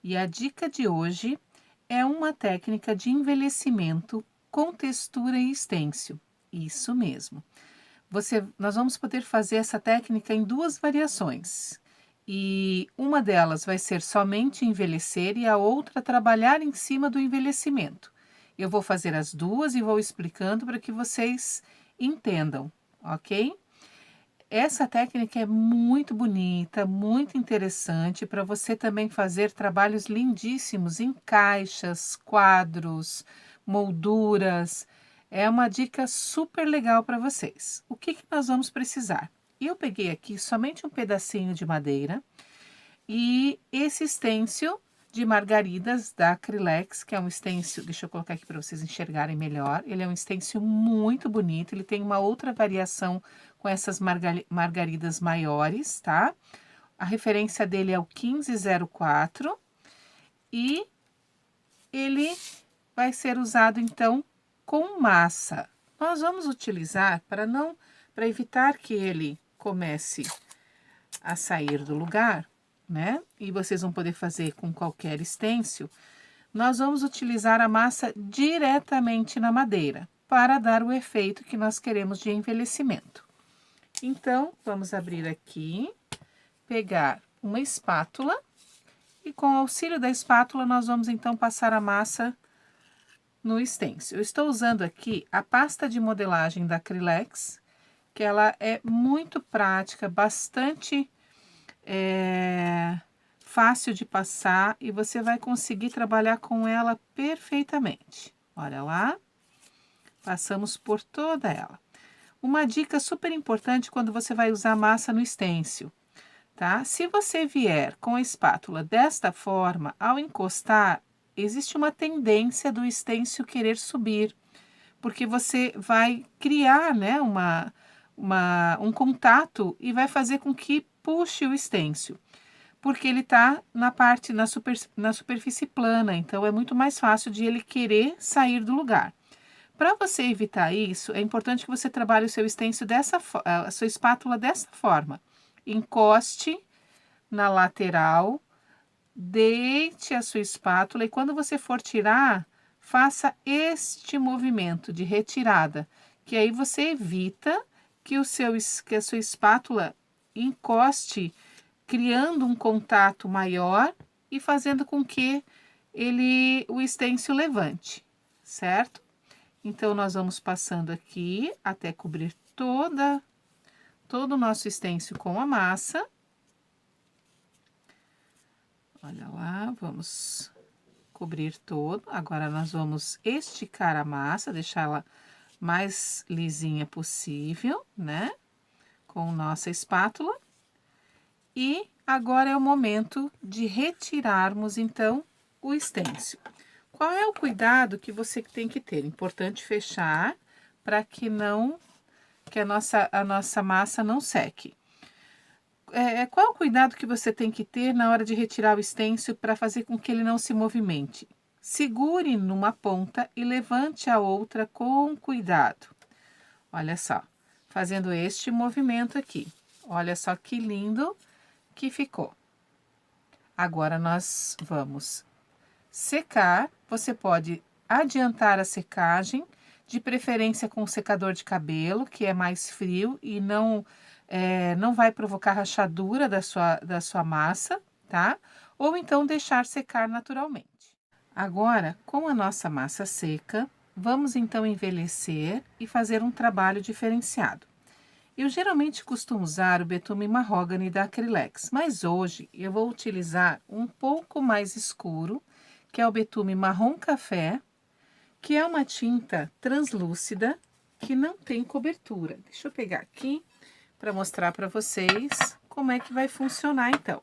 E a dica de hoje é uma técnica de envelhecimento com textura e estêncil. Isso mesmo. Nós vamos poder fazer essa técnica em duas variações. E uma delas vai ser somente envelhecer e a outra trabalhar em cima do envelhecimento. Eu vou fazer as duas e vou explicando para que vocês entendam, ok? Essa técnica é muito bonita, muito interessante para você também fazer trabalhos lindíssimos em caixas, quadros, molduras. É uma dica super legal para vocês. O que nós vamos precisar? Eu peguei aqui somente um pedacinho de madeira e esse stencil de margaridas da Acrylex, que é um stencil, deixa eu colocar aqui para vocês enxergarem melhor. Ele é um stencil muito bonito, ele tem uma outra variação com essas margaridas maiores, tá? A referência dele é o 1504 e ele vai ser usado então com massa. Nós vamos utilizar para evitar que ele comece a sair do lugar, né? E vocês vão poder fazer com qualquer stencil. Nós vamos utilizar a massa diretamente na madeira para dar o efeito que nós queremos de envelhecimento. Então, vamos abrir aqui, pegar uma espátula e com o auxílio da espátula nós vamos então passar a massa no stencil. Eu estou usando aqui a pasta de modelagem da Acrylex, que ela é muito prática, bastante fácil de passar e você vai conseguir trabalhar com ela perfeitamente. Olha lá, passamos por toda ela. Uma dica super importante quando você vai usar massa no stencil, tá? Se você vier com a espátula desta forma, ao encostar, existe uma tendência do stencil querer subir, porque você vai criar, né, um contato e vai fazer com que puxe o stencil, porque ele está na superfície plana, então é muito mais fácil de ele querer sair do lugar. Para você evitar isso, é importante que você trabalhe o seu stencil a sua espátula dessa forma. Encoste na lateral, deite a sua espátula e quando você for tirar, faça este movimento de retirada, que aí você evita que a sua espátula encoste, criando um contato maior e fazendo com que o stencil levante, certo? Então, nós vamos passando aqui até cobrir todo o nosso stencil com a massa. Olha lá, vamos cobrir todo. Agora, nós vamos esticar a massa, deixá-la mais lisinha possível, né? Com nossa espátula. E agora é o momento de retirarmos, então, o stencil. Qual é o cuidado que você tem que ter? Importante fechar para que a nossa massa não seque. Qual é o cuidado que você tem que ter na hora de retirar o stencil para fazer com que ele não se movimente? Segure numa ponta e levante a outra com cuidado. Olha só, fazendo este movimento aqui. Olha só que lindo que ficou. Agora nós vamos secar, você pode adiantar a secagem, de preferência com um secador de cabelo, que é mais frio e não vai provocar rachadura da sua massa, tá? Ou então deixar secar naturalmente. Agora, com a nossa massa seca, vamos então envelhecer e fazer um trabalho diferenciado. Eu geralmente costumo usar o betume marrogane da Acrylex, mas hoje eu vou utilizar um pouco mais escuro, que é o betume marrom café, que é uma tinta translúcida que não tem cobertura. Deixa eu pegar aqui para mostrar para vocês como é que vai funcionar então.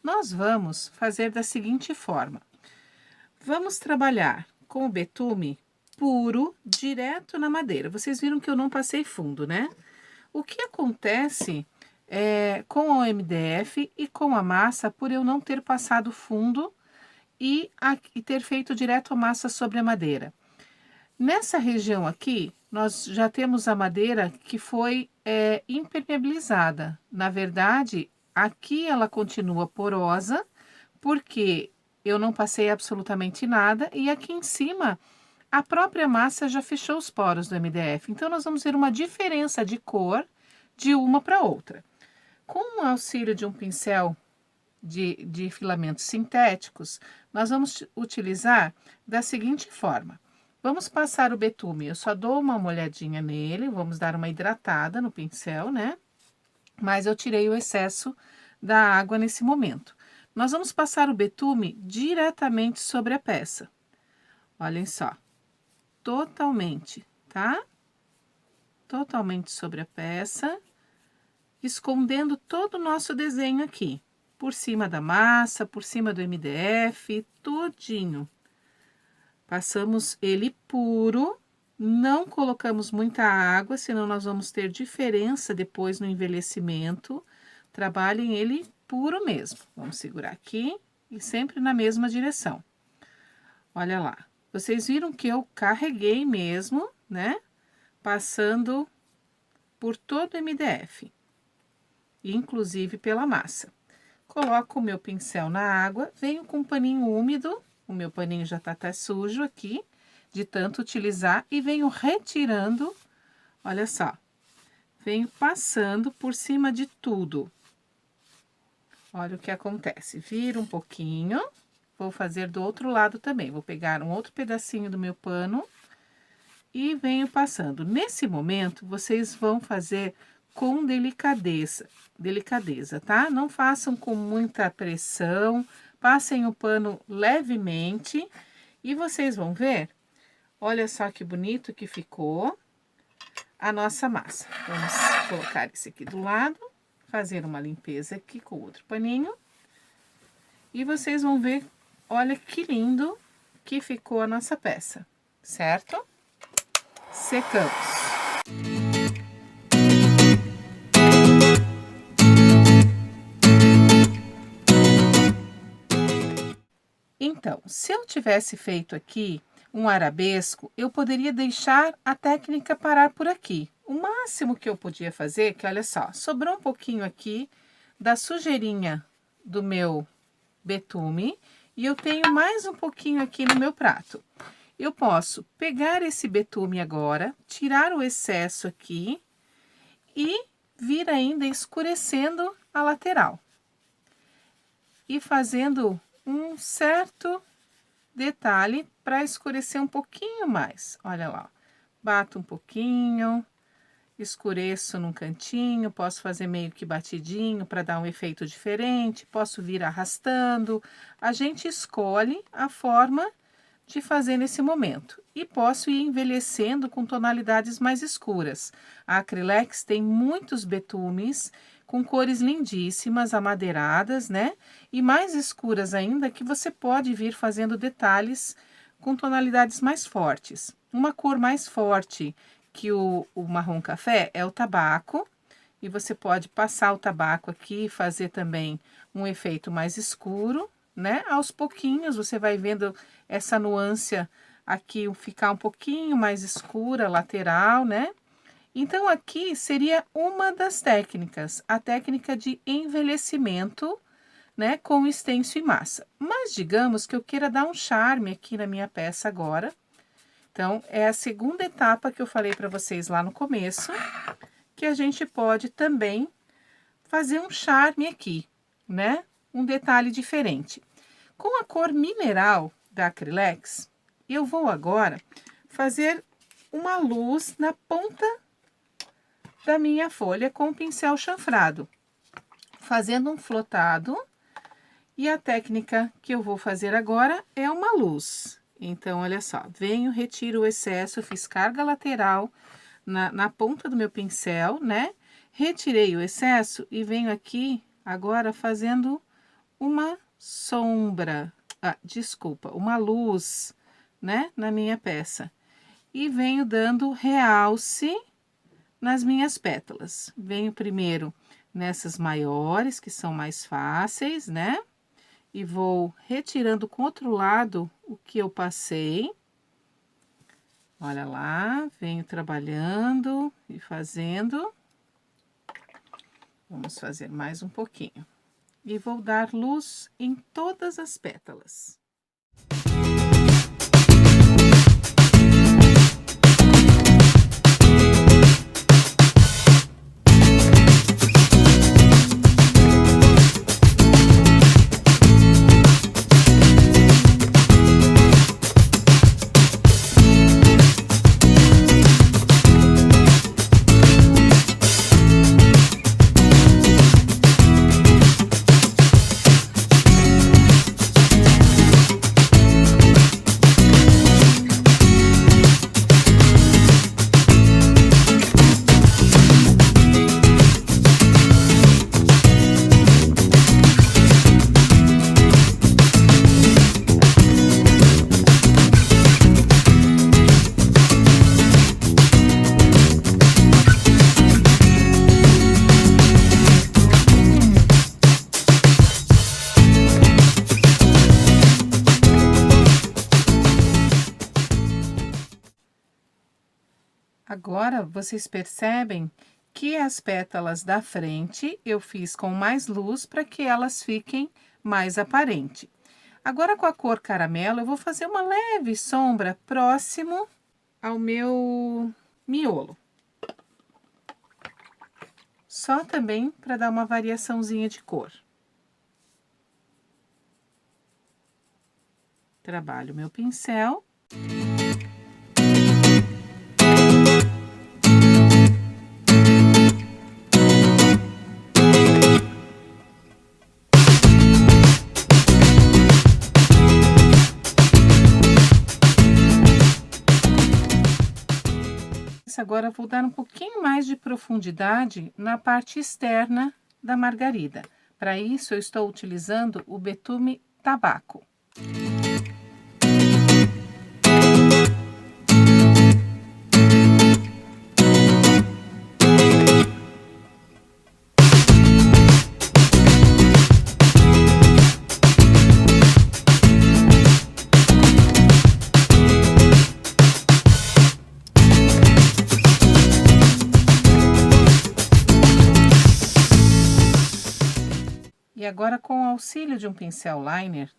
Nós vamos fazer da seguinte forma. Vamos trabalhar com o betume puro, direto na madeira. Vocês viram que eu não passei fundo, né? O que acontece com o MDF e com a massa, por eu não ter passado fundo e ter feito direto a massa sobre a madeira. Nessa região aqui, nós já temos a madeira que foi impermeabilizada. Na verdade, aqui ela continua porosa, porque eu não passei absolutamente nada, e aqui em cima a própria massa já fechou os poros do MDF. Então, nós vamos ver uma diferença de cor de uma para outra. Com o auxílio de um pincel de filamentos sintéticos, nós vamos utilizar da seguinte forma. Vamos passar o betume, eu só dou uma molhadinha nele, vamos dar uma hidratada no pincel, né? Mas eu tirei o excesso da água nesse momento. Nós vamos passar o betume diretamente sobre a peça. Olhem só, totalmente, tá? Totalmente sobre a peça, escondendo todo o nosso desenho aqui. Por cima da massa, por cima do MDF, todinho. Passamos ele puro, não colocamos muita água, senão nós vamos ter diferença depois no envelhecimento. Trabalhem ele puro mesmo. Vamos segurar aqui e sempre na mesma direção. Olha lá, vocês viram que eu carreguei mesmo, né? Passando por todo o MDF, inclusive pela massa. Coloco o meu pincel na água, venho com um paninho úmido, o meu paninho já tá até sujo aqui, de tanto utilizar, e venho retirando, olha só, venho passando por cima de tudo. Olha o que acontece, vira um pouquinho, vou fazer do outro lado também, vou pegar um outro pedacinho do meu pano e venho passando. Nesse momento, vocês vão fazer com delicadeza, tá? Não façam com muita pressão, passem o pano levemente e vocês vão ver, olha só que bonito que ficou a nossa massa. Vamos colocar esse aqui do lado, fazer uma limpeza aqui com outro paninho e vocês vão ver, olha que lindo que ficou a nossa peça, certo? Secamos. Então, se eu tivesse feito aqui um arabesco, eu poderia deixar a técnica parar por aqui. O máximo que eu podia fazer, que olha só, sobrou um pouquinho aqui da sujeirinha do meu betume e eu tenho mais um pouquinho aqui no meu prato. Eu posso pegar esse betume agora, tirar o excesso aqui e vir ainda escurecendo a lateral. E fazendo um certo detalhe para escurecer um pouquinho mais. Olha lá, bato um pouquinho, escureço num cantinho, posso fazer meio que batidinho para dar um efeito diferente, posso vir arrastando. A gente escolhe a forma de fazer nesse momento. E posso ir envelhecendo com tonalidades mais escuras. A Acrylex tem muitos betumes com cores lindíssimas, amadeiradas, né? E mais escuras ainda, que você pode vir fazendo detalhes com tonalidades mais fortes. Uma cor mais forte que o marrom café é o tabaco. E você pode passar o tabaco aqui e fazer também um efeito mais escuro, né? Aos pouquinhos você vai vendo essa nuance aqui ficar um pouquinho mais escura, lateral, né? Então, aqui seria uma das técnicas, a técnica de envelhecimento, né? Com stencil e massa. Mas, digamos que eu queira dar um charme aqui na minha peça agora. Então, é a segunda etapa que eu falei para vocês lá no começo, que a gente pode também fazer um charme aqui, né? Um detalhe diferente. Com a cor mineral da Acrylex, eu vou agora fazer uma luz na ponta da minha folha com o pincel chanfrado, fazendo um flotado. E a técnica que eu vou fazer agora é uma luz. Então, olha só, venho, retiro o excesso, fiz carga lateral na ponta do meu pincel, né? Retirei o excesso e venho aqui agora fazendo uma sombra, desculpa, uma luz, né, na minha peça. E venho dando realce nas minhas pétalas. Venho primeiro nessas maiores, que são mais fáceis, né? E vou retirando com outro lado o que eu passei. Olha lá, venho trabalhando e fazendo. Vamos fazer mais um pouquinho. e vou dar luz em todas as pétalas. Agora, vocês percebem que as pétalas da frente eu fiz com mais luz para que elas fiquem mais aparentes. Agora, com a cor caramelo, eu vou fazer uma leve sombra próximo ao meu miolo. Só também para dar uma variaçãozinha de cor. Trabalho meu pincel. Agora, eu vou dar um pouquinho mais de profundidade na parte externa da margarida. Para isso, eu estou utilizando o betume tabaco. E agora, com o auxílio de um pincel liner,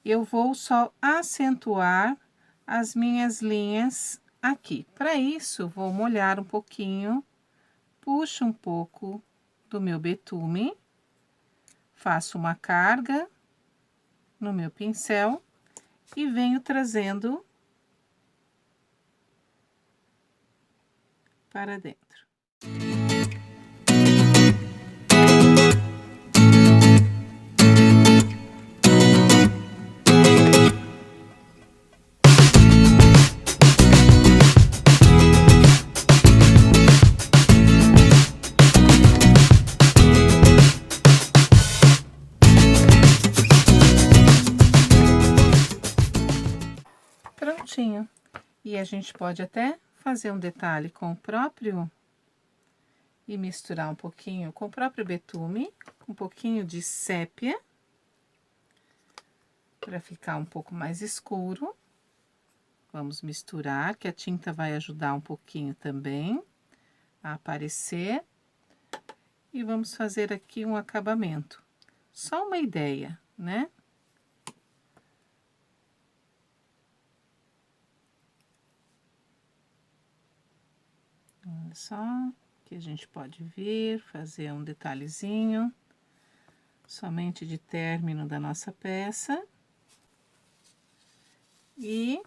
eu vou só acentuar as minhas linhas aqui. Para isso, vou molhar um pouquinho, puxo um pouco do meu betume, faço uma carga no meu pincel e venho trazendo para dentro. Prontinho. E a gente pode até fazer um detalhe com o próprio e misturar um pouquinho com o próprio betume, um pouquinho de sépia, para ficar um pouco mais escuro. Vamos misturar, que a tinta vai ajudar um pouquinho também a aparecer. E vamos fazer aqui um acabamento. Só uma ideia, né? Olha só, que a gente pode vir, fazer um detalhezinho, somente de término da nossa peça. E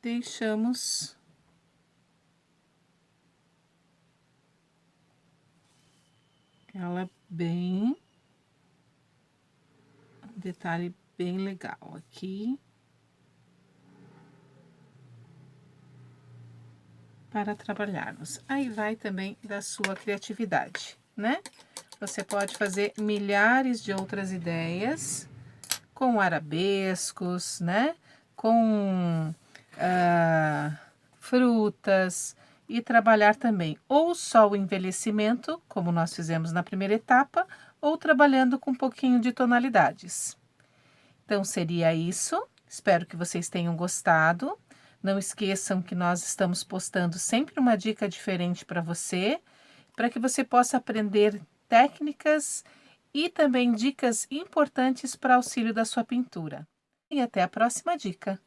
deixamos ela bem, um detalhe bem legal aqui. Para trabalharmos. Aí vai também da sua criatividade, né? Você pode fazer milhares de outras ideias com arabescos, né? Com frutas e trabalhar também ou só o envelhecimento, como nós fizemos na primeira etapa, ou trabalhando com um pouquinho de tonalidades. Então, seria isso. Espero que vocês tenham gostado. Não esqueçam que nós estamos postando sempre uma dica diferente para você que você possa aprender técnicas e também dicas importantes para auxílio da sua pintura. E até a próxima dica!